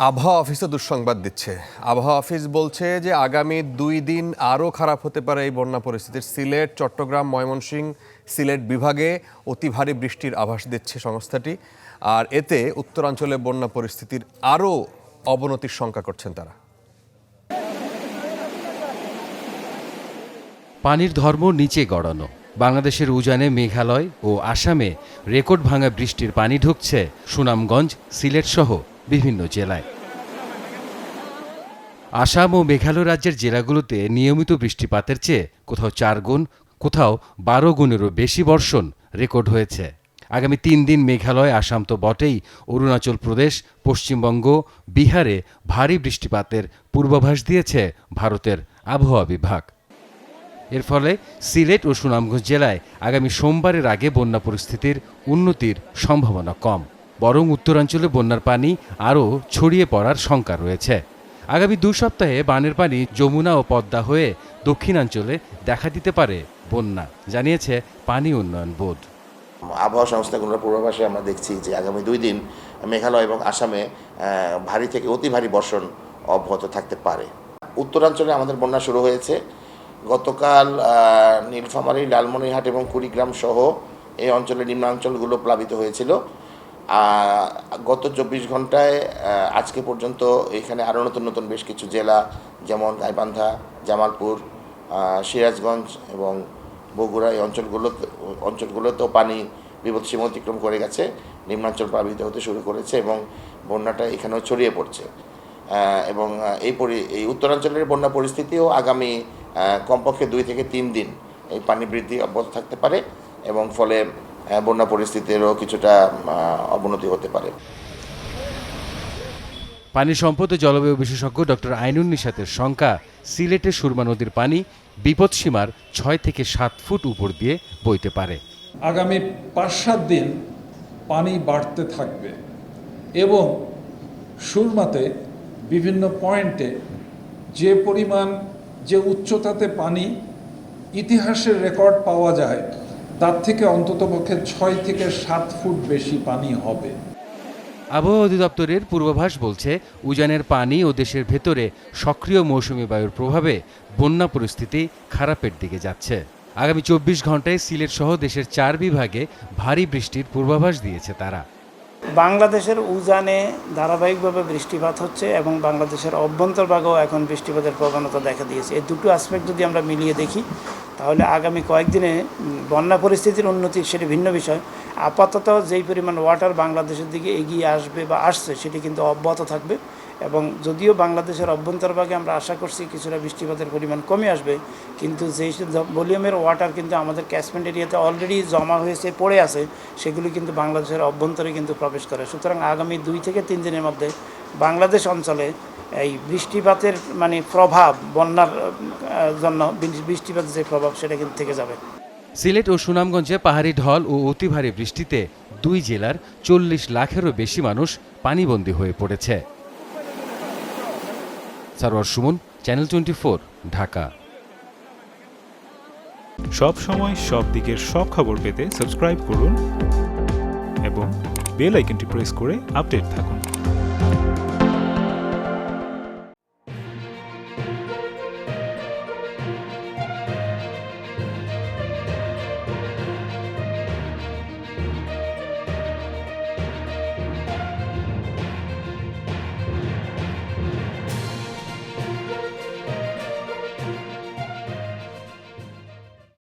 আবহাওয়া অফিসে দুঃসংবাদ দিচ্ছে। আবহাওয়া অফিস বলছে যে আগামী 2 দিন আরও খারাপ হতে পারে এই বন্যা পরিস্থিতির। সিলেট, চট্টগ্রাম, ময়মনসিংহ, সিলেট বিভাগে অতি ভারী বৃষ্টির আভাস দিচ্ছে সংস্থাটি। আর এতে উত্তরাঞ্চলে বন্যা পরিস্থিতির আরও অবনতির শঙ্কা করছেন তারা। পানির ধর্ম নিচে গড়ানো। বাংলাদেশের উজানে মেঘালয় ও আসামে রেকর্ড ভাঙা বৃষ্টির পানি ঢুকছে সুনামগঞ্জ, সিলেট সহ বিভিন্ন জেলায়। আসাম ও মেঘালয় রাজ্যের জেলাগুলোতে নিয়মিত বৃষ্টিপাতের চেয়ে কোথাও 4 গুণ, কোথাও 12 গুণেরও বেশি বর্ষণ রেকর্ড হয়েছে। আগামী 3 দিন মেঘালয়, আসাম তো বটেই, অরুণাচল প্রদেশ, পশ্চিমবঙ্গ, বিহারে ভারী বৃষ্টিপাতের পূর্বাভাস দিয়েছে ভারতের আবহাওয়া বিভাগ। এর ফলে সিলেট ও সুনামগঞ্জ জেলায় আগামী সোমবারের আগে বন্যা পরিস্থিতির উন্নতির সম্ভাবনা কম, বরং উত্তরাঞ্চলে বন্যার পানি আরও ছড়িয়ে পড়ার শঙ্কা রয়েছে। আগামী 2 সপ্তাহে বানের পানি যমুনা ও পদ্মা হয়ে দক্ষিণাঞ্চলে দেখা দিতে পারে বন্যা, জানিয়েছে পানি উন্নয়ন বোর্ড। আবহাওয়া সংস্থাগুলোর পূর্বাভাসে আমরা দেখছি যে আগামী 2 দিন মেঘালয় এবং আসামে ভারী থেকে অতি ভারী বর্ষণ অব্যাহত থাকতে পারে। উত্তরাঞ্চলে আমাদের বন্যা শুরু হয়েছে। গতকাল নীলফামারী, লালমনিরহাট এবং কুড়িগ্রাম সহ এই অঞ্চলের নিম্নাঞ্চলগুলো প্লাবিত হয়েছিল। গত 24 ঘন্টায় আজকে পর্যন্ত এখানে আরও নতুন নতুন বেশ কিছু জেলা, যেমন গাইবান্ধা, জামালপুর, সিরাজগঞ্জ এবং বগুড়া, এই অঞ্চলগুলোতেও পানি বিপদসীমা অতিক্রম করে গেছে, নিম্নাঞ্চল প্লাবিত হতে শুরু করেছে এবং বন্যাটা এখানেও ছড়িয়ে পড়ছে। এবং এই উত্তরাঞ্চলের বন্যা পরিস্থিতিও আগামী কমপক্ষে 2 থেকে 3 দিন এই পানি বৃদ্ধি অব্যাহত থাকতে পারে এবং ফলে বন্যা পরিস্থিতিরও কিছুটা অবনতি হতে পারে। পানি সম্পদ ও জলবায়ু বিশেষজ্ঞ ডক্টর আইনুন নিশাতের শঙ্কা, সিলেটের সুরমা নদীর পানি বিপদসীমার 6 থেকে 7 ফুট উপর দিয়ে বইতে পারে। আগামী 5-7 দিন পানি বাড়তে থাকবে এবং সুরমাতে বিভিন্ন পয়েন্টে যে পরিমাণ, যে উচ্চতাতে পানি ইতিহাসের রেকর্ড পাওয়া যায়, তার থেকে অন্ততপক্ষে 6 থেকে 7 ফুট বেশি পানি হবে। আবহাওয়া অধিদপ্তরের পূর্বাভাস বলছে, উজানের পানি ও দেশের ভেতরে সক্রিয় মৌসুমী বায়ুর প্রভাবে বন্যা পরিস্থিতি খারাপের দিকে যাচ্ছে। আগামী 24 ঘন্টায় সিলেট সহ দেশের 4 বিভাগে ভারী বৃষ্টির পূর্বাভাস দিয়েছে তারা। বাংলাদেশের উজানে ধারাবাহিকভাবে বৃষ্টিপাত হচ্ছে এবং বাংলাদেশের অভ্যন্তরভাগেও এখন বৃষ্টিপাতের প্রবণতা দেখা দিয়েছে। এই দুটো অ্যাসপেক্ট যদি আমরা মিলিয়ে দেখি, তাহলে আগামী কয়েকদিনে বন্যা পরিস্থিতির উন্নতি সেটি ভিন্ন বিষয়। আপাতত যেই পরিমাণ ওয়াটার বাংলাদেশের দিকে এগিয়ে আসবে বা আসছে, সেটি কিন্তু অব্যাহত থাকবে এবং যদিও বাংলাদেশের অভ্যন্তরভাগে আমরা আশা করছি কিছুটা বৃষ্টিপাতের পরিমাণ কমে আসবে, কিন্তু যেই ভলিউমের ওয়াটার কিন্তু আমাদের ক্যাচমেন্ট এরিয়াতে অলরেডি জমা হয়েছে, পড়ে আছে, সেগুলি কিন্তু বাংলাদেশের অভ্যন্তরে কিন্তু প্রবেশ করে। সুতরাং আগামী 2 থেকে 3 দিনের মধ্যে বাংলাদেশ অঞ্চলে এই বৃষ্টিপাতের প্রভাব, বন্যার জন্য বৃষ্টিপাতের যে প্রভাব, সেটা কিন্তু থেকে যাবে। সিলেট ও সুনামগঞ্জে পাহাড়ি ঢল ও অতি ভারী বৃষ্টিতে 2 জেলার 40 লাখেরও বেশি মানুষ পানিবন্দী হয়ে পড়েছে। সারোয়ার সুমন, চ্যানেল 24, ঢাকা। সব সময় সব দিকের সব খবর পেতে সাবস্ক্রাইব করুন এবং বেল আইকনটি প্রেস করে আপডেট থাকুন।